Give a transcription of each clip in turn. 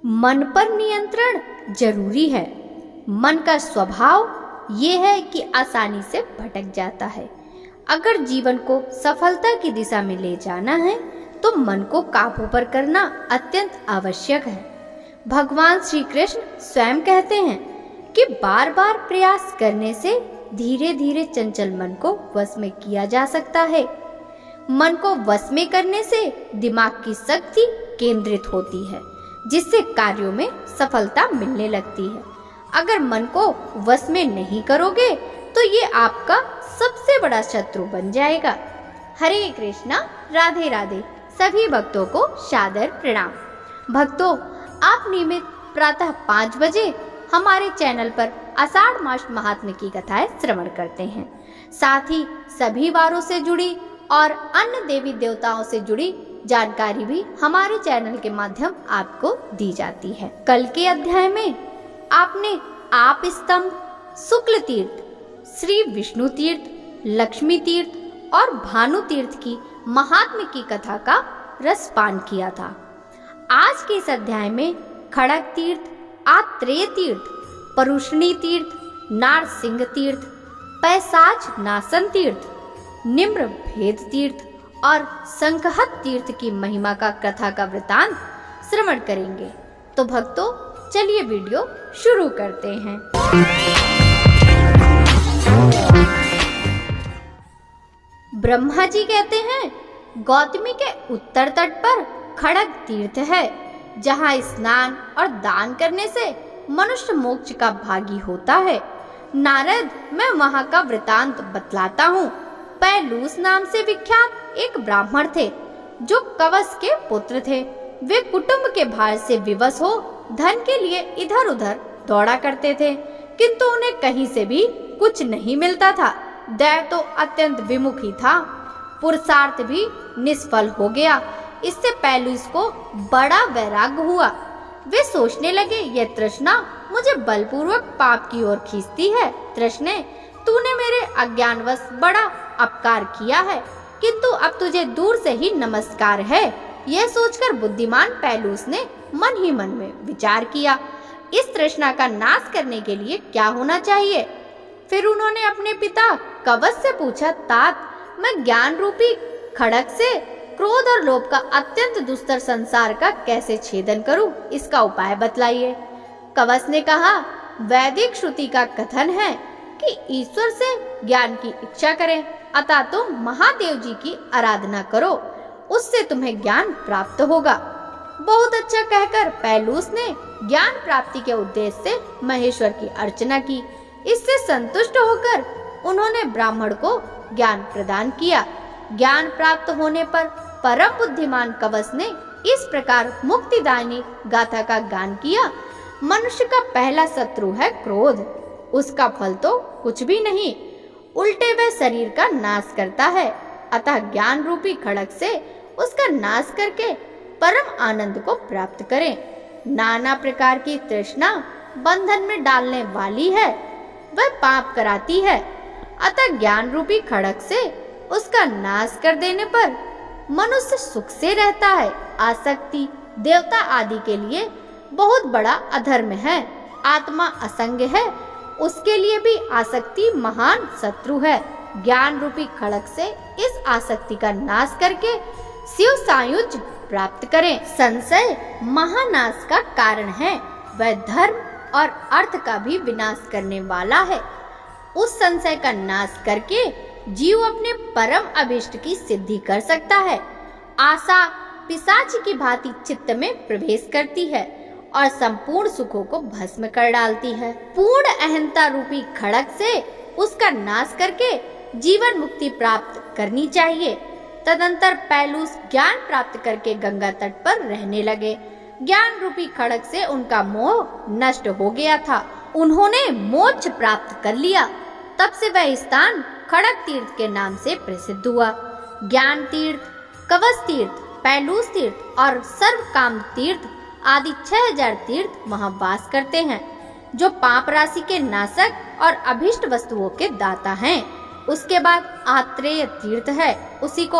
मन पर नियंत्रण जरूरी है। मन का स्वभाव ये है कि आसानी से भटक जाता है। अगर जीवन को सफलता की दिशा में ले जाना है तो मन को काबू पर करना अत्यंत आवश्यक है। भगवान श्री कृष्ण स्वयं कहते हैं कि बार बार प्रयास करने से धीरे धीरे चंचल मन को वश में किया जा सकता है। मन को वश में करने से दिमाग की शक्ति केंद्रित होती है, जिससे कार्यों में सफलता मिलने लगती है। अगर मन को वश में नहीं करोगे तो ये आपका सबसे बड़ा शत्रु बन जाएगा। हरे कृष्णा, राधे राधे। सभी भक्तों को सादर प्रणाम। भक्तों, आप नियमित प्रातः 5 बजे हमारे चैनल पर आषाढ़ मास महात्म्य की कथाएं श्रवण करते हैं। साथ ही सभी वारों से जुड़ी और अन्य देवी देवताओं से जुड़ी जानकारी भी हमारे चैनल के माध्यम आपको दी जाती है। कल के अध्याय में आपने आप स्तंभ, शुक्ल तीर्थ, श्री विष्णु तीर्थ, लक्ष्मी तीर्थ और भानु तीर्थ की महात्म्य की कथा का रसपान किया था। आज के इस अध्याय में खड़ग तीर्थ, आत्रेय तीर्थ, परुष्णी तीर्थ, नारसिंह तीर्थ, पैसाच नासन तीर्थ, निम्र भेद तीर्थ और संकहत तीर्थ की महिमा का कथा का वृतांत श्रवण करेंगे। तो भक्तों, चलिए वीडियो शुरू करते हैं। ब्रह्मा जी कहते हैं, गौतमी के उत्तर तट पर खड़ग तीर्थ है, जहाँ स्नान और दान करने से मनुष्य मोक्ष का भागी होता है। नारद, मैं वहाँ का वृतांत बतलाता हूँ। पैलूस नाम से विख्यात एक ब्राह्मण थे, जो कवच के पुत्र थे। वे कुटुंब के भार से विवश हो धन के लिए इधर उधर दौड़ा करते थे, किंतु उन्हें कहीं से भी कुछ नहीं मिलता था। दैव तो अत्यंत विमुख ही था। पुरुषार्थ भी निष्फल हो गया। इससे पैलूस को बड़ा वैराग्य हुआ। वे सोचने लगे, यह तृष्णा मुझे बलपूर्वक पाप की ओर खींचती है। तृष्णे, तूने मेरे अज्ञानवश बड़ा अपकार किया है, किंतु अब तुझे दूर से ही नमस्कार है। यह सोचकर बुद्धिमान पैलूस ने मन ही मन में विचार किया, इस तृष्णा का नाश करने के लिए क्या होना चाहिए। फिर उन्होंने अपने पिता कवच से पूछा, तात, मैं ज्ञान रूपी खड़ग से क्रोध और लोभ का अत्यंत दुस्तर संसार का कैसे छेदन करूं, इसका उपाय बतलाइए। कवच ने कहा, वैदिक श्रुति का कथन है कि ईश्वर से ज्ञान की इच्छा करें, अतः तुम महादेव जी की आराधना करो, उससे तुम्हें ज्ञान प्राप्त होगा। बहुत अच्छा कहकर पैलूस ने ज्ञान प्राप्ति के उद्देश्य से महेश्वर की अर्चना की। इससे संतुष्ट होकर उन्होंने ब्राह्मण को ज्ञान प्रदान किया। ज्ञान प्राप्त होने पर परम बुद्धिमान कवच ने इस प्रकार मुक्तिदायिनी गाथा का गान किया। मनुष्य का पहला शत्रु है क्रोध, उसका फल तो कुछ भी नहीं, उल्टे वह शरीर का नाश करता है। अतः ज्ञान रूपी खड़ग से उसका नाश करके परम आनंद को प्राप्त करें। नाना प्रकार की तृष्णा बंधन में डालने वाली है, वह पाप कराती है। अतः ज्ञान रूपी खड़ग से उसका नाश कर देने पर मनुष्य सुख से रहता है। आसक्ति देवता आदि के लिए बहुत बड़ा अधर्म है। आत्मा असंग है, उसके लिए भी आसक्ति महान शत्रु है। ज्ञान रूपी खड़ग से इस आसक्ति का नाश करके शिव सायुज्य प्राप्त करें। संशय महानाश का कारण है, वह धर्म और अर्थ का भी विनाश करने वाला है। उस संशय का नाश करके जीव अपने परम अभिष्ट की सिद्धि कर सकता है। आशा पिशाच की भांति चित्त में प्रवेश करती है और संपूर्ण सुखों को भस्म कर डालती है। पूर्ण अहंता रूपी खड़ग से उसका नाश करके जीवन मुक्ति प्राप्त करनी चाहिए। तदंतर पैलूस ज्ञान प्राप्त करके गंगा तट पर रहने लगे। ज्ञान रूपी खड़ग से उनका मोह नष्ट हो गया था। उन्होंने मोक्ष प्राप्त कर लिया। तब से वह स्थान खड़ग तीर्थ के नाम से प्रसिद्ध हुआ। ज्ञान तीर्थ, कवच तीर्थ, पैलूस तीर्थ और सर्वकाम तीर्थ आदि 6000 तीर्थ वहाँ वास करते हैं, जो पाप राशि के नाशक और अभिष्ट वस्तुओं के दाता हैं। उसके बाद आत्रेय तीर्थ है, उसी को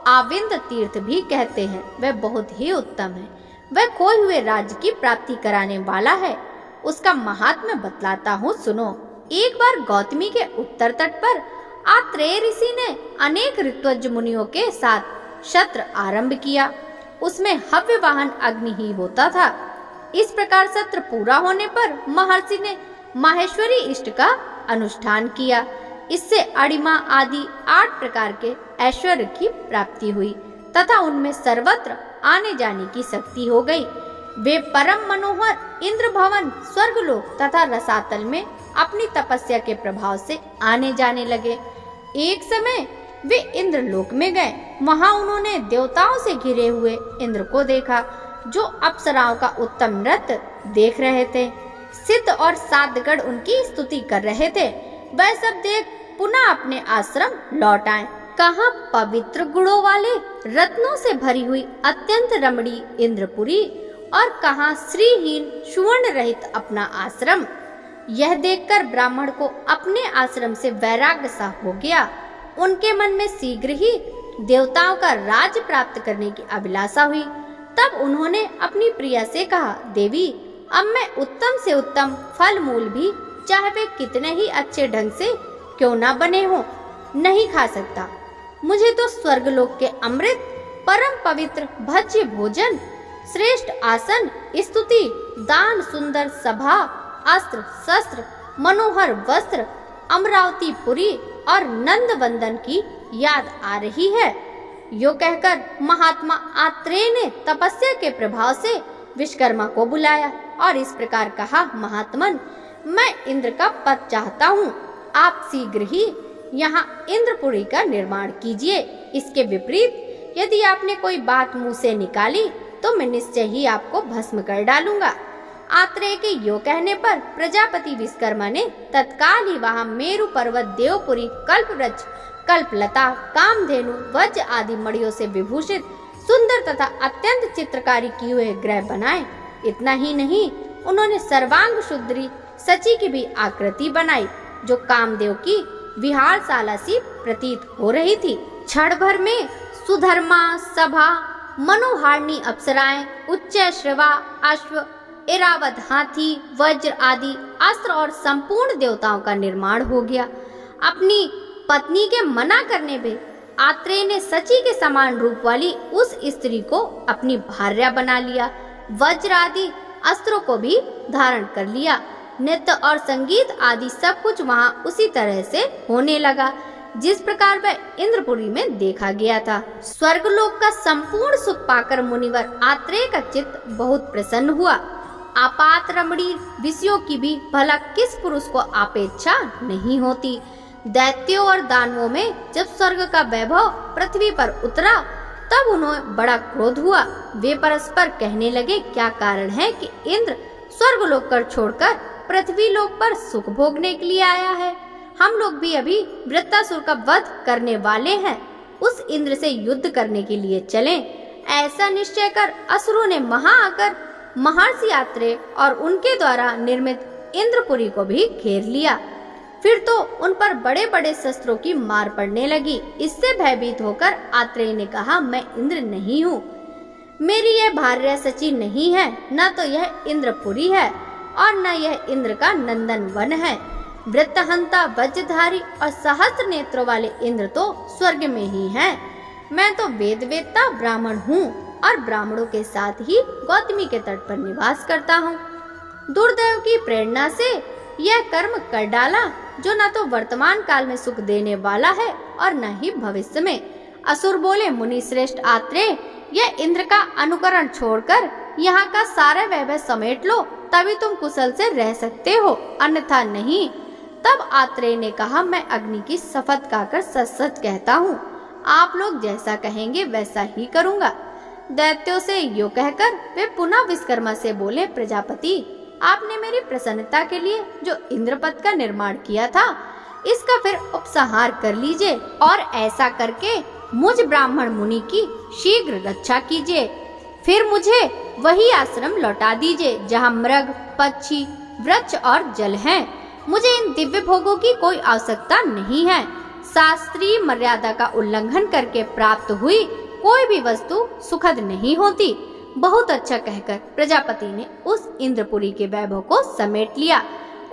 आविंद तीर्थ भी कहते हैं। वह बहुत ही उत्तम है। वह खोए हुए राज्य की प्राप्ति कराने वाला है। उसका महात्म्य बतलाता हूँ, सुनो। एक बार गौतमी के उत्तर तट पर आत्रेय ऋषि ने अनेक ऋत्विज मुनियों के साथ सत्र आरंभ किया। उसमें हव्य वाहन अग्नि ही होता था। इस प्रकार सत्र पूरा होने पर महर्षि ने माहेश्वरी इष्ट का अनुष्ठान किया। इससे अणिमा आदि 8 प्रकार के ऐश्वर्य की प्राप्ति हुई तथा उनमें सर्वत्र आने जाने की शक्ति हो गई। वे परम मनोहर इंद्र भवन, स्वर्गलोक तथा रसातल में अपनी तपस्या के प्रभाव से आने जाने लगे। एक समय वे इंद्रलोक में गए। वहां उन्होंने देवताओं से घिरे हुए इंद्र को देखा, जो अप्सराओं का उत्तम नृत्य देख रहे थे। सिद्ध और साधगण उनकी स्तुति कर रहे थे। वह सब देख पुनः अपने आश्रम लौट आए। कहाँ पवित्र गुणों वाले रत्नों से भरी हुई अत्यंत रमणीय इंद्रपुरी और कहाँ श्रीहीन सुवर्ण रहित अपना आश्रम। यह देखकर ब्राह्मण को अपने आश्रम से वैराग्य सा हो गया। उनके मन में शीघ्र ही देवताओं का राज्य प्राप्त करने की अभिलाषा हुई। तब उन्होंने अपनी प्रिया से कहा, देवी, अब मैं उत्तम से उत्तम फल मूल भी, चाहे वे कितने ही अच्छे ढंग से क्यों ना बने हो, नहीं खा सकता। मुझे तो स्वर्गलोक के अमृत, परम पवित्र भज्य भोजन, श्रेष्ठ आसन, स्तुति, दान, सुंदर सभा, अस्त्र शस्त्र, मनोहर वस्त्र, अमरावती पुरी और नंद वंदन की याद आ रही है। यो कहकर महात्मा आत्रेय ने तपस्या के प्रभाव से विश्वकर्मा को बुलाया और इस प्रकार कहा, महात्मन, मैं इंद्र का पद चाहता हूँ। आप शीघ्र ही यहाँ इंद्रपुरी का निर्माण कीजिए। इसके विपरीत यदि आपने कोई बात मुंह से निकाली तो मैं निश्चय ही आपको भस्म कर डालूंगा। आत्रेय के यो कहने पर प्रजापति विश्वकर्मा ने तत्काल ही वहां मेरु पर्वत, देवपुरी, कल्पवृक्ष, कल्पलता, कामधेनु, वज्र आदि मणियों से विभूषित सुंदर तथा अत्यंत चित्रकारी किए हुए ग्रह बनाए। इतना ही नहीं, उन्होंने सर्वांग सुंदरी सची की भी आकृति बनाई, जो कामदेव की विहारशाला सी प्रतीत हो रही थी। क्षण भर में सुधर्मा सभा, मनोहारिणी अप्सराएं, उच्च श्रवा, अश्व, ऐरावत हाथी, वज्र आदि अस्त्र और संपूर्ण देवताओं का निर्माण हो गया। अपनी पत्नी के मना करने पे आत्रेय ने सची के समान रूप वाली उस स्त्री को अपनी भार्या बना लिया। वज्र आदि अस्त्रों को भी धारण कर लिया। नृत्य और संगीत आदि सब कुछ वहां उसी तरह से होने लगा जिस प्रकार वह इंद्रपुरी में देखा गया था। स्वर्गलोक का संपूर्ण सुख पाकर मुनिवर आत्रेय का चित्त बहुत प्रसन्न हुआ। आपात रमणीय विषयों की भी भला किस पुरुष को अपेक्षा नहीं होती। दैत्यों और दानवों में जब स्वर्ग का वैभव पृथ्वी पर उतरा तब उन्हें बड़ा क्रोध हुआ। वे परस्पर कहने लगे, क्या कारण है कि इंद्र स्वर्गलोक कर छोड़कर पृथ्वी लोक पर सुख भोगने के लिए आया है। हम लोग भी अभी वृत्तासुर का वध करने वाले हैं, उस इंद्र से युद्ध करने के लिए चलें। ऐसा निश्चय कर असुरों ने आकर महर्षि आत्रेय और उनके द्वारा निर्मित इंद्रपुरी को भी घेर लिया। फिर तो उन पर बड़े बड़े शस्त्रों की मार पड़ने लगी। इससे भयभीत होकर आत्रेय ने कहा, मैं इंद्र नहीं हूँ, मेरी यह भार्या सची नहीं है, न तो यह इंद्रपुरी है और न यह इंद्र का नंदन वन है। वृत्तहंता, वज्रधारी और सहस्त्र नेत्रों वाले इंद्र तो स्वर्ग में ही हैं। मैं तो वेदवेत्ता ब्राह्मण हूँ और ब्राह्मणों के साथ ही गौतमी के तट पर निवास करता हूँ। दुर्दैव की प्रेरणा से यह कर्म कर डाला जो न तो वर्तमान काल में सुख देने वाला है और न ही भविष्य में। असुर बोले, मुनि श्रेष्ठ आत्रेय, यह इंद्र का अनुकरण छोड़कर यहाँ का सारा वैभव समेट लो, तभी तुम कुशल से रह सकते हो, अन्यथा नहीं। तब आत्रेय ने कहा, मैं अग्नि की शपथ खाकर सच सच कहता हूँ, आप लोग जैसा कहेंगे वैसा ही करूँगा। दैत्यों से यो कहकर वे पुनः विश्वकर्मा से बोले, प्रजापति, आपने मेरी प्रसन्नता के लिए जो इंद्रपद का निर्माण किया था, इसका फिर उपसंहार कर लीजिए और ऐसा करके मुझ ब्राह्मण मुनि की शीघ्र रक्षा कीजिए। फिर मुझे वही आश्रम लौटा दीजिए जहाँ मृग, पक्षी, वृक्ष और जल हैं। मुझे इन दिव्य भोगों की कोई आवश्यकता नहीं है। शास्त्रीय मर्यादा का उल्लंघन करके प्राप्त हुई कोई भी वस्तु सुखद नहीं होती। बहुत अच्छा कहकर प्रजापति ने उस इंद्रपुरी के वैभव को समेट लिया।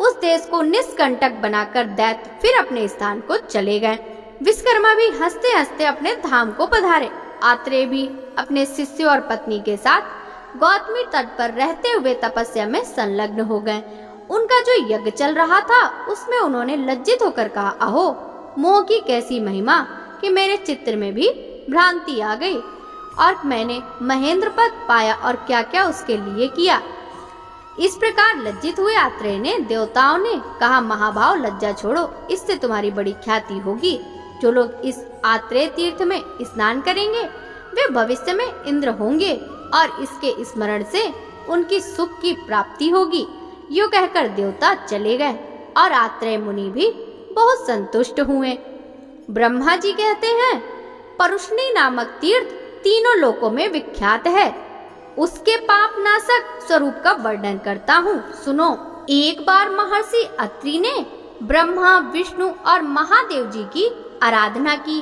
उस देश को निष्कंटक बनाकर दैत्य फिर अपने स्थान को चले गए। विश्वकर्मा भी हंसते हंसते अपने धाम को पधारे। आत्रेय भी अपने शिष्यों और पत्नी के साथ गौतमी तट पर रहते हुए तपस्या में संलग्न हो गए। उनका जो यज्ञ चल रहा था उसमें उन्होंने लज्जित होकर कहा, अहो मोह की कैसी महिमा कि मेरे चित्त में भी भ्रांति आ गई और मैंने महेंद्र पद पाया और क्या क्या उसके लिए किया। इस प्रकार लज्जित हुए आत्रेय ने देवताओं ने कहा, महाभाव लज्जा छोड़ो, इससे तुम्हारी बड़ी ख्याति होगी। जो लोग इस आत्रेय तीर्थ में स्नान करेंगे वे भविष्य में इंद्र होंगे और इसके स्मरण से उनकी सुख की प्राप्ति होगी। यूं कहकर देवता चले गए और आत्रेय मुनि भी बहुत संतुष्ट हुए। ब्रह्मा जी कहते हैं, परुष्णी नामक तीर्थ तीनों लोकों में विख्यात है। उसके पाप नाशक स्वरूप का वर्णन करता हूँ, सुनो। एक बार महर्षि अत्रि ने ब्रह्मा, विष्णु और महादेव जी की आराधना की।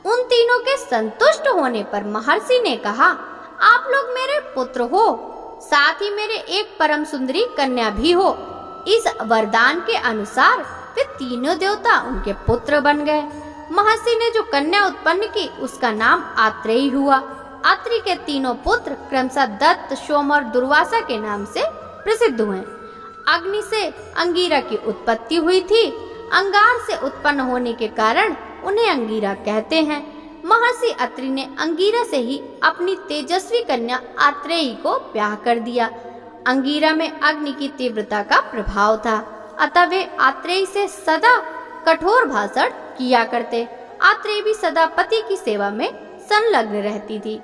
उन तीनों के संतुष्ट होने पर महर्षि ने कहा, आप लोग मेरे पुत्र हो, साथ ही मेरे एक परम सुंदरी कन्या भी हो। इस वरदान के अनुसार वे तीनों देवता उनके पुत्र बन गए। महर्षि ने जो कन्या उत्पन्न की उसका नाम आत्रेयी हुआ। आत्रि के तीनों पुत्र क्रमशः दत्त, सोम और दुर्वासा के नाम से प्रसिद्ध हुए। अग्नि से अंगीरा की उत्पत्ति हुई थी। अंगार से उत्पन्न होने के कारण उन्हें अंगीरा कहते हैं। महर्षि अत्रि ने अंगीरा से ही अपनी तेजस्वी कन्या आत्रेयी को ब्याह कर दिया। अंगीरा में अग्नि की तीव्रता का प्रभाव था, अतः वे आत्रेयी से सदा कठोर भाषण किया करते। आत्रेयी भी सदा पति की सेवा में संलग्न रहती थी।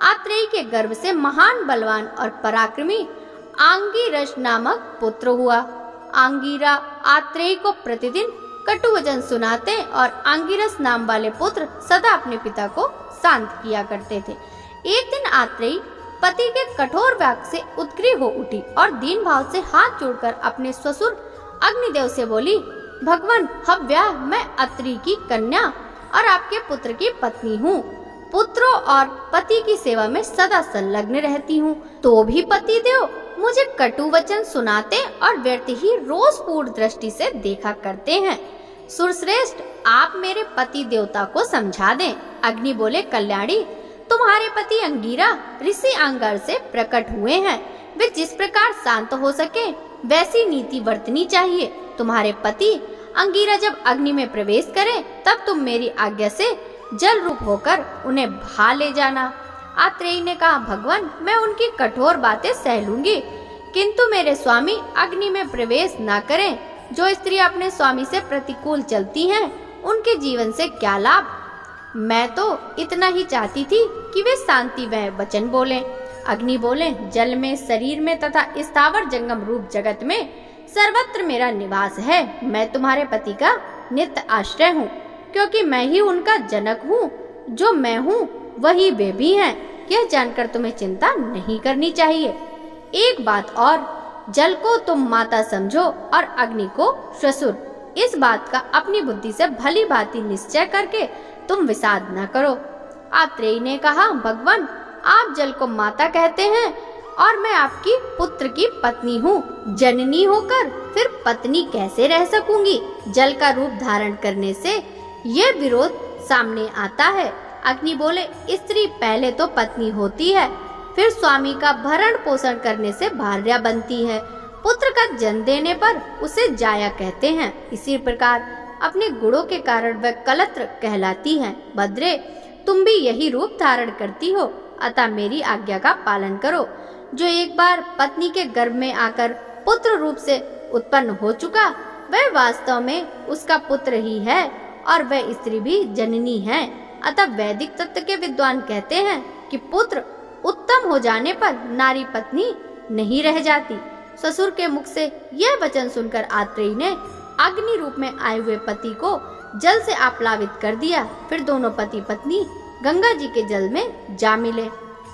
आत्रेयी के गर्भ से महान बलवान और पराक्रमी आंगिरस नामक पुत्र हुआ। आंगिरा आत्रेयी को प्रतिदिन कटु वचन सुनाते और आंगिरस नाम वाले पुत्र सदा अपने पिता को शांत किया करते थे। एक दिन आत्रेयी पति के कठोर वाक्य से उत्ग्रीव हो उठी और दीन भाव से हाथ जोड़कर अपने ससुर अग्निदेव से बोली, भगवान हव्या, मैं अत्रि की कन्या और आपके पुत्र की पत्नी हूँ। पुत्रों और पति की सेवा में सदा संलग्न रहती हूँ, तो भी पति देव मुझे कटु वचन सुनाते और व्यर्थ ही रोषपूर्ण दृष्टि से देखा करते हैं। सुरश्रेष्ठ, आप मेरे पति देवता को समझा दें। अग्नि बोले, कल्याणी, तुम्हारे पति अंगीरा ऋषि अंगार से प्रकट हुए हैं। वे जिस प्रकार शांत हो सके वैसी नीति बरतनी चाहिए। तुम्हारे पति अंगीरा जब अग्नि में प्रवेश करें तब तुम मेरी आज्ञा से जल रूप होकर उन्हें भा ले जाना। आत्रेयी ने कहा, भगवान, मैं उनकी कठोर बातें सह लूंगी, किंतु मेरे स्वामी अग्नि में प्रवेश न करें। जो स्त्री अपने स्वामी से प्रतिकूल चलती हैं, उनके जीवन से क्या लाभ। मैं तो इतना ही चाहती थी कि वे शांति व वचन बोलें। अग्नि बोले, जल में, शरीर में तथा स्थावर जंगम रूप जगत में सर्वत्र मेरा निवास है। मैं तुम्हारे पति का नित्य आश्रय हूँ, क्योंकि मैं ही उनका जनक हूँ। जो मैं हूँ वही वे भी हैं। यह जानकर तुम्हें चिंता नहीं करनी चाहिए। एक बात और, जल को तुम माता समझो और अग्नि को ससुर। इस बात का अपनी बुद्धि से भली भांति निश्चय करके तुम विषाद न करो। आत्रेयी ने कहा, भगवान, आप जल को माता कहते हैं और मैं आपकी पुत्र की पत्नी हूँ। जननी होकर फिर पत्नी कैसे रह सकूंगी। जल का रूप धारण करने से यह विरोध सामने आता है। अग्नि बोले, स्त्री पहले तो पत्नी होती है, फिर स्वामी का भरण पोषण करने से भार्या बनती है। पुत्र का जन्म देने पर उसे जाया कहते हैं। इसी प्रकार अपने गुणों के कारण वह कलत्र कहलाती है। भद्रे, तुम भी यही रूप धारण करती हो, अतः मेरी आज्ञा का पालन करो। जो एक बार पत्नी के गर्भ में आकर पुत्र रूप से उत्पन्न हो चुका, वह वास्तव में उसका पुत्र ही है और वह स्त्री भी जननी है। अतः वैदिक तत्व के विद्वान कहते हैं कि पुत्र उत्तम हो जाने पर नारी पत्नी नहीं रह जाती। ससुर के मुख से यह वचन सुनकर आत्रेयी ने अग्नि रूप में आए हुए पति को जल से आप्लावित कर दिया। फिर दोनों पति पत्नी गंगा जी के जल में जा मिले।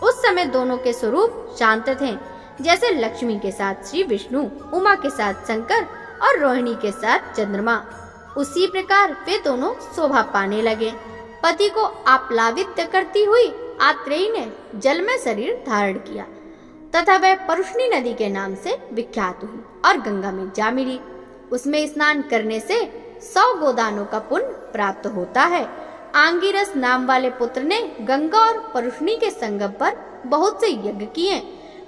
उस समय दोनों के स्वरूप शांत थे, जैसे लक्ष्मी के साथ श्री विष्णु, उमा के साथ शंकर और रोहिणी के साथ चंद्रमा। उसी प्रकार वे दोनों शोभा पाने लगे। पति को आप्लावित करती हुई आत्रेयी ने जल में शरीर धारण किया। तथा वह परुष्णी नदी के नाम से विख्यात हुई और गंगा में जा मिली। उसमें स्नान करने से 100 गोदानों का पुण्य प्राप्त होता है। आंगिरस नाम वाले पुत्र ने गंगा और परुष्णी के संगम पर बहुत से यज्ञ किए।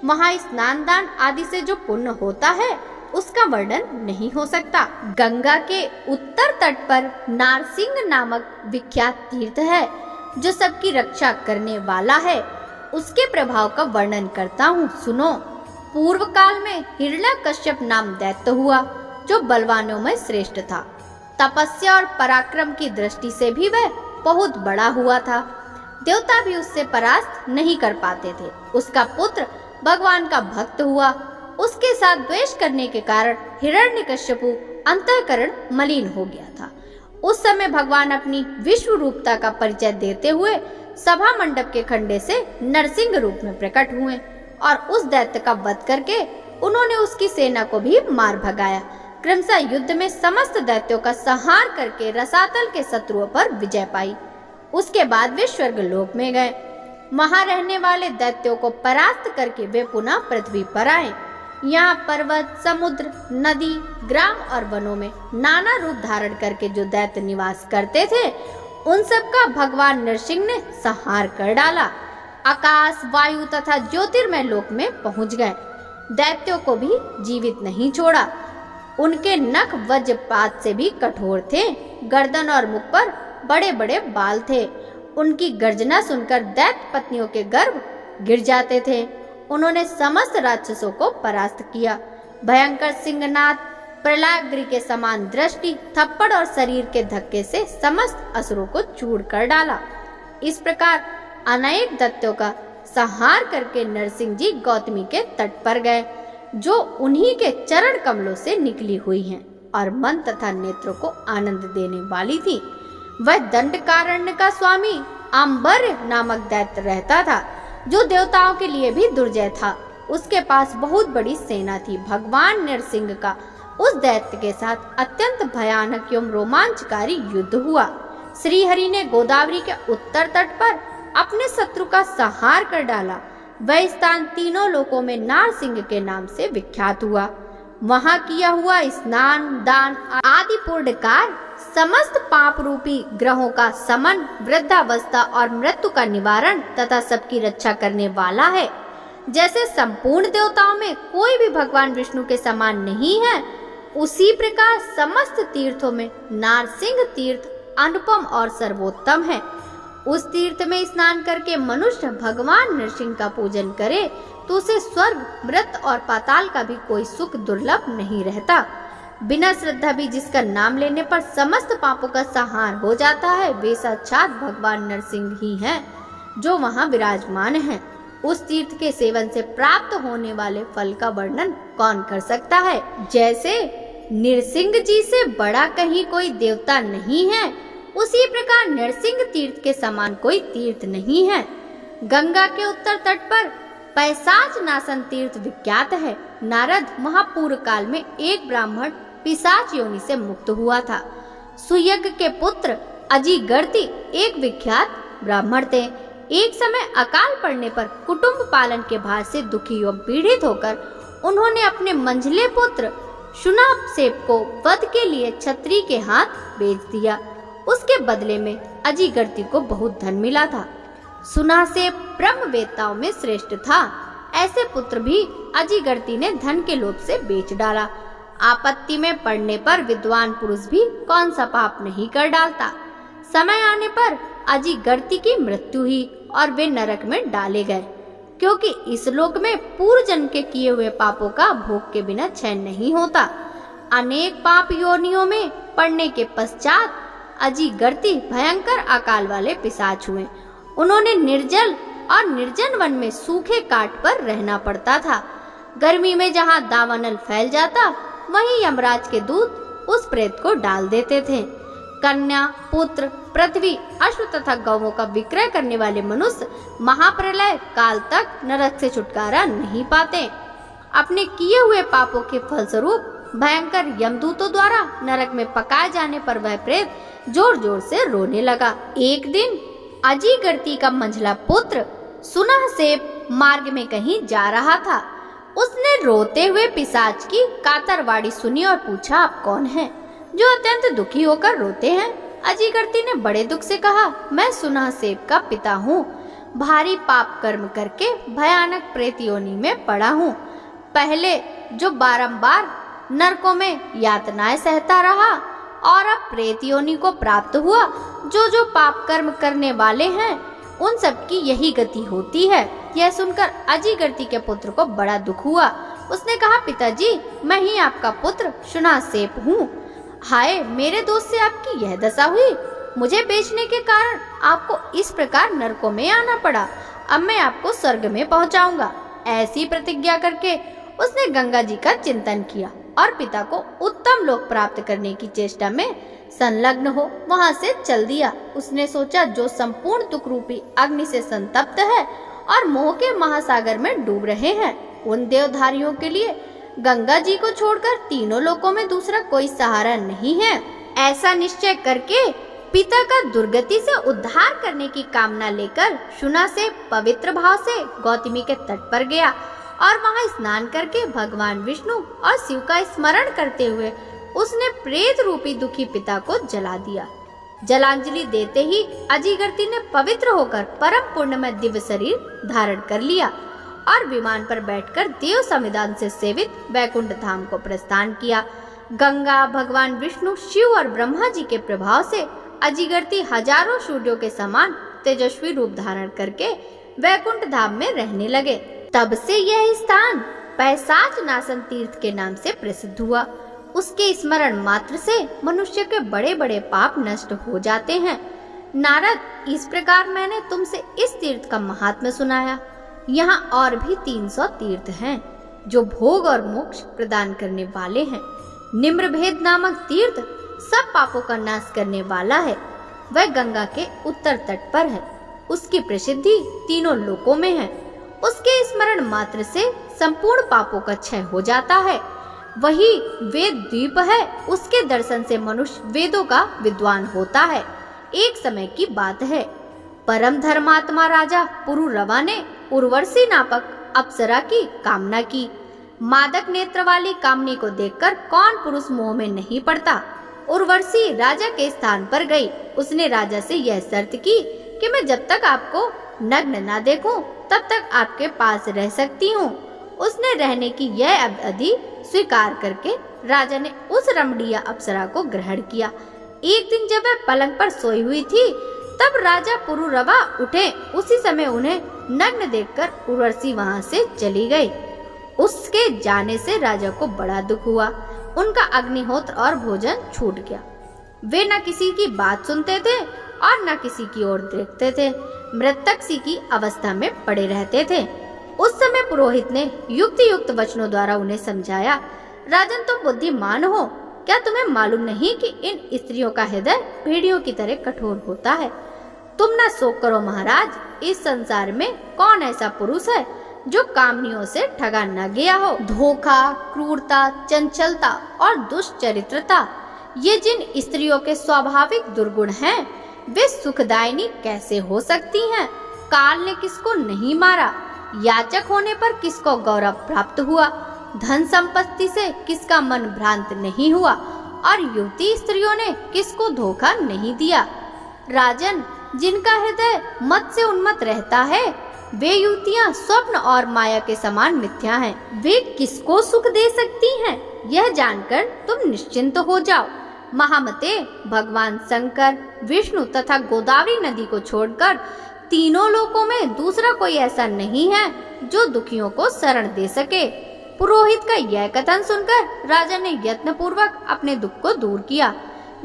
वहाँ स्नान दान आदि से जो पुण्य होता है उसका वर्णन नहीं हो सकता। गंगा के उत्तर तट पर नारसिंह नामक विख्यात तीर्थ है जो सबकी रक्षा करने वाला है। उसके प्रभाव का वर्णन करता हूँ, सुनो। पूर्व काल में हिरण्यकश्यप नाम दैत्य हुआ जो बलवानों में श्रेष्ठ था। तपस्या और पराक्रम की दृष्टि से भी वह बहुत बड़ा हुआ था। देवता भी उससे परास्त नहीं कर पाते थे। उसका पुत्र भगवान का भक्त हुआ। उसके साथ द्वेष करने के कारण हिरण्यकश्यपु अंतःकरण मलिन हो गया था। उस समय भगवान अपनी विश्व रूपता का परिचय देते हुए सभा मंडप के खंडे से नरसिंह रूप में प्रकट हुए और उस दैत्य का वध करके उन्होंने उसकी सेना को भी मार भगाया। क्रमशः युद्ध में समस्त दैत्यों का संहार करके रसातल के शत्रुओं पर विजय पाई। उसके बाद वे स्वर्ग लोक में गए। वहां रहने वाले दैत्यों को परास्त करके वे पुनः पृथ्वी पर आए। यहाँ पर्वत, समुद्र, नदी, ग्राम और वनों में नाना रूप धारण करके जो दैत्य निवास करते थे उन सब का भगवान नरसिंह ने संहार कर डाला। आकाश, वायु तथा ज्योतिर्मय लोक में पहुंच गए। दैत्यों को भी जीवित नहीं छोड़ा। उनके नख वज्रपात से भी कठोर थे। गर्दन और मुख पर बड़े बड़े बाल थे। उनकी गर्जना सुनकर दैत्य पत्नियों के गर्भ गिर जाते थे। उन्होंने समस्त राक्षसों को परास्त किया। भयंकर सिंहनाद, प्रलयाग्नि के समान दृष्टि, थप्पड़ और शरीर के धक्के से समस्त असुरों को चूर कर डाला। इस प्रकार अनेक दैत्यों का संहार करके नरसिंह जी गौतमी के तट पर गए जो उन्हीं के चरण कमलों से निकली हुई हैं और मन तथा नेत्रों को आनंद देने वाली थी। वह दंडकारण्य का स्वामी आम्बर नामक दैत्य रहता था जो देवताओं के लिए भी दुर्जय था। उसके पास बहुत बड़ी सेना थी। भगवान नरसिंह का उस दैत्य के साथ अत्यंत भयानक एवं रोमांचकारी युद्ध हुआ। श्री हरि ने गोदावरी के उत्तर तट पर अपने शत्रु का संहार कर डाला। वह स्थान तीनों लोकों में नारसिंह के नाम से विख्यात हुआ। वहां किया हुआ स्नान, दान आदि पूर्ण कार्य समस्त पाप रूपी ग्रहों का समन, वृद्धावस्था और मृत्यु का निवारण तथा सबकी रक्षा करने वाला है। जैसे संपूर्ण देवताओं में कोई भी भगवान विष्णु के समान नहीं है, उसी प्रकार समस्त तीर्थों में नारसिंह तीर्थ अनुपम और सर्वोत्तम है। उस तीर्थ में स्नान करके मनुष्य भगवान नरसिंह का पूजन करे तो उसे स्वर्ग, मृत और पाताल का भी कोई सुख दुर्लभ नहीं रहता। बिना श्रद्धा भी जिसका नाम लेने पर समस्त पापों का संहार हो जाता है, वे साक्षात भगवान नरसिंह ही हैं जो वहाँ विराजमान हैं। उस तीर्थ के सेवन से प्राप्त होने वाले फल का वर्णन कौन कर सकता है। जैसे नरसिंह जी से बड़ा कहीं कोई देवता नहीं है, उसी प्रकार नरसिंह तीर्थ के समान कोई तीर्थ नहीं है। गंगा के उत्तर तट पर पैशाच नाशन तीर्थ विख्यात है। नारद महापूर्व काल में एक ब्राह्मण पिशाच योनि से मुक्त हुआ था। सुयज्ञ के पुत्र अजिगर्ति एक विख्यात ब्राह्मण थे। एक समय अकाल पड़ने पर कुटुंब पालन के भार से दुखी एवं पीड़ित होकर उन्होंने अपने मंझले पुत्र शुनासेप को वध के लिए क्षत्रिय के हाथ बेच दिया। उसके बदले में अजिगर्ति को बहुत धन मिला था। शुनासेप ब्रह्मवेत्ताओं में श्रेष्ठ था। ऐसे पुत्र भी अजिगर्ति ने धन के लोभ से बेच डाला। आपत्ति में पड़ने पर विद्वान पुरुष भी कौन सा पाप नहीं कर डालता। समय आने पर अजिगर्ति की मृत्यु हुई और वे नरक में डाले गए, क्योंकि इस लोक में पूर्व जन्म के किए हुए पापों का भोग के बिना चैन नहीं होता। अनेक पाप योनियों में पड़ने के पश्चात अजिगर्ति भयंकर अकाल वाले पिशाच हुए। उन्होंने निर्जल और निर्जन वन में सूखे काट पर रहना पड़ता था। गर्मी में जहाँ दावानल फैल जाता, वहीं यमराज के दूत उस प्रेत को डाल देते थे। कन्या, पुत्र, पृथ्वी, अश्व तथा गौवों का विक्रय करने वाले मनुष्य महाप्रलय काल तक नरक से छुटकारा नहीं पाते। अपने किए हुए पापों के फलस्वरूप भयंकर यमदूतों द्वारा नरक में पकाए जाने पर वह प्रेत जोर जोर से रोने लगा। एक दिन अजिगर्ति का मंझला पुत्र शुनासेप मार्ग में कहीं जा रहा था। उसने रोते हुए पिशाच की कातरवाड़ी सुनी और पूछा, आप कौन हैं जो अत्यंत दुखी होकर रोते हैं? अजीगर्ती ने बड़े दुख से कहा, मैं सुनासेब का पिता हूँ। भारी पाप कर्म करके भयानक प्रेत योनि में पड़ा हूँ। पहले जो बारंबार नरकों में यातनाएं सहता रहा और अब प्रेत योनि को प्राप्त हुआ। जो पाप कर्म करने वाले हैं उन सब की यही गति होती है। यह सुनकर अजीगर्ती के पुत्र को बड़ा दुख हुआ। उसने कहा, पिताजी, मैं ही आपका पुत्र शुनासेब हूँ। हाय, मेरे दोस्त से आपकी यह दशा हुई। मुझे बेचने के कारण आपको इस प्रकार नरकों में आना पड़ा। अब मैं आपको स्वर्ग में पहुंचाऊंगा। ऐसी प्रतिज्ञा करके उसने गंगा जी का चिंतन किया और पिता को उत्तम लोक प्राप्त करने की चेष्टा में संलग्न हो वहां से चल दिया। उसने सोचा, जो संपूर्ण दुख रूपी अग्नि से संतप्त है और मोह के महासागर में डूब रहे हैं, उन देवधारियों के लिए गंगा जी को छोड़कर तीनों लोकों में दूसरा कोई सहारा नहीं है। ऐसा निश्चय करके पिता का दुर्गति से उद्धार करने की कामना लेकर शुनासेब पवित्र भाव से गौतमी के तट पर गया और वहां स्नान करके भगवान विष्णु और शिव का स्मरण करते हुए उसने प्रेत रूपी दुखी पिता को जला दिया। जलांजलि देते ही अजीगर्ती ने पवित्र होकर परम पुण्यमय दिव्य शरीर धारण कर लिया और विमान पर बैठकर देव संविधान से सेवित वैकुंठ धाम को प्रस्थान किया। गंगा, भगवान विष्णु, शिव और ब्रह्मा जी के प्रभाव से अजीगर्ती हजारों सूर्यों के समान तेजस्वी रूप धारण करके वैकुंठ धाम में रहने लगे। तब से यह स्थान पैशाच नाशन तीर्थ के नाम से प्रसिद्ध हुआ। उसके स्मरण मात्र से मनुष्य के बड़े बड़े पाप नष्ट हो जाते हैं। नारद, इस प्रकार मैंने तुमसे इस तीर्थ का महात्म्य सुनाया। यहाँ और भी 300 तीर्थ हैं जो भोग और मोक्ष प्रदान करने वाले हैं। निम्रभेद नामक तीर्थ सब पापों का नाश करने वाला है। वह गंगा के उत्तर तट पर है। उसकी प्रसिद्धि तीनों लोकों में है। उसके स्मरण मात्र से संपूर्ण पापों का क्षय हो जाता है। वही वेद द्वीप है। उसके दर्शन से मनुष्य वेदों का विद्वान होता है। एक समय की बात है, परम धर्मात्मा राजा पुरुरवा ने उर्वशी नामक अप्सरा की कामना की। मादक नेत्र वाली कामनी को देखकर कौन पुरुष मोह में नहीं पड़ता। उर्वशी राजा के स्थान पर गई। उसने राजा से यह शर्त की कि मैं जब तक आपको नग्न ना देखूं तब तक आपके पास रह सकती हूँ। उसने रहने की यह अवधि स्वीकार करके राजा ने उस रमणीय अप्सरा को ग्रहण किया। एक दिन जब वह पलंग पर सोई हुई थी तब राजा पुरुरवा उठे। उसी समय उन्हें नग्न देखकर उर्वशी वहां से चली गई। उसके जाने से राजा को बड़ा दुख हुआ। उनका अग्निहोत्र और भोजन छूट गया। वे न किसी की बात सुनते थे और न किसी की ओर देखते थे। मृतक सी की अवस्था में पड़े रहते थे। उस समय पुरोहित ने युक्त युक्त वचनों द्वारा उन्हें समझाया, राजन, तुम बुद्धिमान हो। क्या तुम्हें मालूम नहीं कि इन स्त्रियों का हृदय भेड़ियों की तरह कठोर होता है? तुम न शोक करो महाराज। इस संसार में कौन ऐसा पुरुष है जो कामनियों से ठगा न गया हो? धोखा, क्रूरता, चंचलता और दुष्चरित्रता, ये जिन स्त्रियों के स्वाभाविक दुर्गुण हैं, वे सुखदायिनी कैसे हो सकती हैं? काल ने किसको नहीं मारा? याचक होने पर किसको गौरव प्राप्त हुआ? धन संपत्ति से किसका मन भ्रांत नहीं हुआ? और युवती स्त्रियों ने किसको धोखा नहीं दिया? राजन, जिनका हृदय मत से उन्मत्त रहता है, वे युवतियां स्वप्न और माया के समान मिथ्या हैं। वे किसको सुख दे सकती हैं, यह जानकर तुम निश्चिंत हो जाओ। महामते, भगवान शंकर, विष्णु तथा गोदावरी नदी को छोड़कर तीनों लोकों में दूसरा कोई ऐसा नहीं है जो दुखियों को शरण दे सके। पुरोहित का यह कथन सुनकर राजा ने यत्न पूर्वक अपने दुख को दूर किया।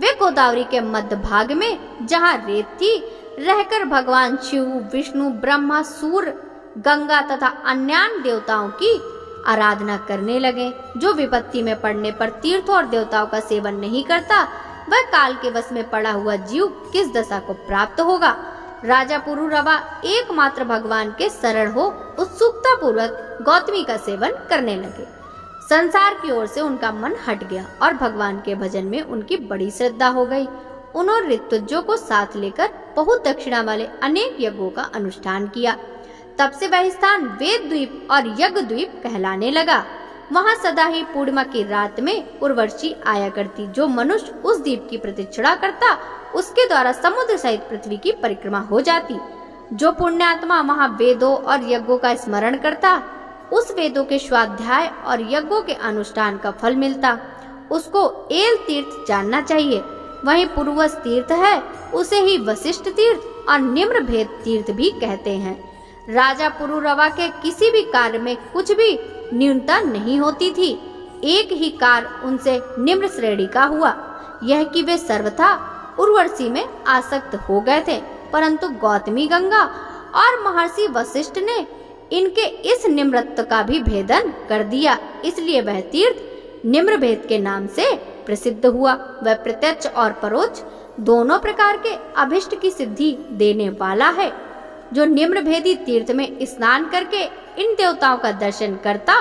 वे गोदावरी के मध्य भाग में, जहाँ रेत थी, रहकर भगवान शिव, विष्णु, ब्रह्मा, सूर्य, गंगा तथा अन्य देवताओं की आराधना करने लगे। जो विपत्ति में पड़ने पर तीर्थों और देवताओं का सेवन नहीं करता, वह काल के वश में पड़ा हुआ जीव किस दशा को प्राप्त होगा? राजा पुरुरवा एकमात्र भगवान के शरण हो उत्सुकता पूर्वक गौतमी का सेवन करने लगे। संसार की ओर से उनका मन हट गया और भगवान के भजन में उनकी बड़ी श्रद्धा हो गई। उन्होंने ऋतुजों को साथ लेकर बहुत दक्षिणा वाले अनेक यज्ञों का अनुष्ठान किया तब से वह स्थान वेद द्वीप और यज्ञ द्वीप कहलाने लगा। वहां सदा ही पूर्णिमा की रात में उर्वशी आया करती। जो मनुष्य उस द्वीप की प्रदक्षिणा करता उसके द्वारा समुद्र सहित पृथ्वी की परिक्रमा हो जाती। जो पुण्यात्मा वहां वेदों और यज्ञों का स्मरण करता उस वेदों के स्वाध्याय और यज्ञों के अनुष्ठान का फल मिलता। उसको एल तीर्थ जानना चाहिए। वहीं पुरुवस तीर्थ है, उसे ही वशिष्ठ तीर्थ और निम्र भेद तीर्थ भी कहते हैं। राजा पुरुरवा के किसी भी कार्य में कुछ भी न्यूनता नहीं होती थी। एक ही कार्य उनसे निम्न श्रेणी का हुआ, यह कि वे सर्वथा उर्वशी में आसक्त हो गए थे, परंतु गौतमी गंगा और महर्षि वशिष्ठ ने इनके इस निम्रत्व का भी भेदन कर दिया। इसलिए वह तीर्थ निम्र भेद के नाम से प्रसिद्ध हुआ। वह प्रत्यक्ष और परोक्ष दोनों प्रकार के अभिष्ट की सिद्धि देने वाला है। जो निम्र भेदी तीर्थ में स्नान करके इन देवताओं का दर्शन करता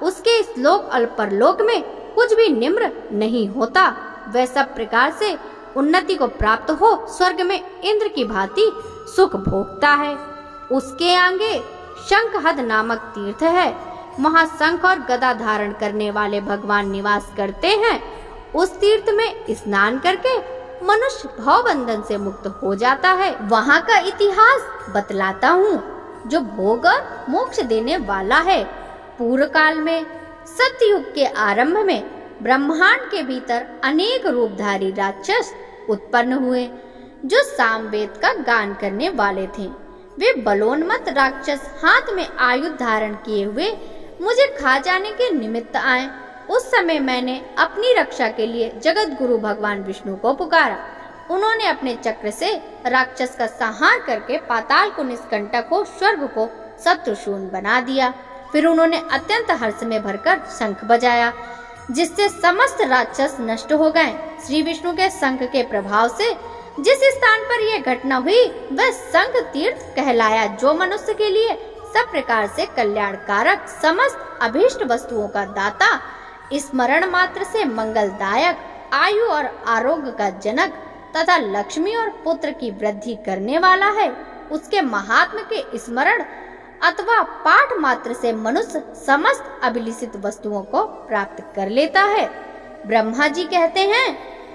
उसके इस लोक और परलोक में कुछ भी निम्र नहीं होता। वह सब प्रकार से उन्नति को प्राप्त हो स्वर्ग में इंद्र की भांति सुख भोगता है। उसके आगे शंखहद नामक तीर्थ है। वहाँ शंख और गदा धारण करने वाले भगवान निवास करते हैं। उस तीर्थ में स्नान करके मनुष्य भवबंधन से मुक्त हो जाता है। वहाँ का इतिहास बतलाता हूँ जो भोग और मोक्ष देने वाला है। पूर्व काल में सतयुग के आरंभ में ब्रह्मांड के भीतर अनेक रूपधारी राक्षस उत्पन्न हुए जो सामवेद का गान करने वाले थे। वे बलोन्मत्त राक्षस हाथ में आयुध धारण किए हुए मुझे खा जाने के निमित्त आए। उस समय मैंने अपनी रक्षा के लिए जगत गुरु भगवान विष्णु को पुकारा। उन्होंने अपने चक्र से राक्षस का संहार करके पाताल को निष्कंटक हो स्वर्ग को शत्रुशून्य बना दिया। फिर उन्होंने अत्यंत हर्ष में भरकर शंख बजाया जिससे समस्त राक्षस नष्ट हो गए। श्री विष्णु के शंख के प्रभाव से जिस स्थान पर यह घटना हुई वह शंख तीर्थ कहलाया, जो मनुष्य के लिए सब प्रकार से कल्याणकारक, समस्त अभीष्ट वस्तुओं का दाता, स्मरण मात्र से मंगलदायक, आयु और आरोग्य का जनक तथा लक्ष्मी और पुत्र की वृद्धि करने वाला है। उसके महात्म के स्मरण अथवा पाठ मात्र से मनुष्य समस्त अभिलषित वस्तुओं को प्राप्त कर लेता है। ब्रह्मा जी कहते हैं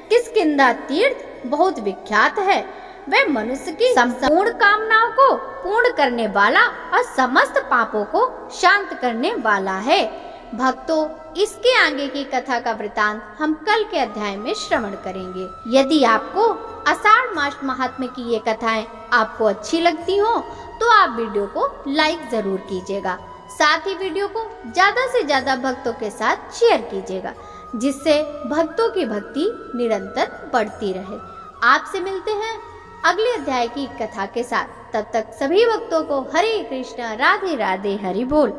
किष्किंधा तीर्थ बहुत विख्यात है। वह मनुष्य की संपूर्ण कामनाओं को पूर्ण करने वाला और समस्त पापों को शांत करने वाला है। भक्तों, इसके आगे की कथा का वृतांत हम कल के अध्याय में श्रवण करेंगे। यदि आपको आषाढ़ मास महात्म्य की ये कथाएं आपको अच्छी लगती हो तो आप वीडियो को लाइक जरूर कीजिएगा। साथ ही वीडियो को ज्यादा से ज्यादा भक्तों के साथ शेयर कीजिएगा जिससे भक्तों की भक्ति निरंतर बढ़ती रहे। आपसे मिलते हैं अगले अध्याय की कथा के साथ। तब तक सभी भक्तों को हरे कृष्णा, राधे राधे, हरि बोल।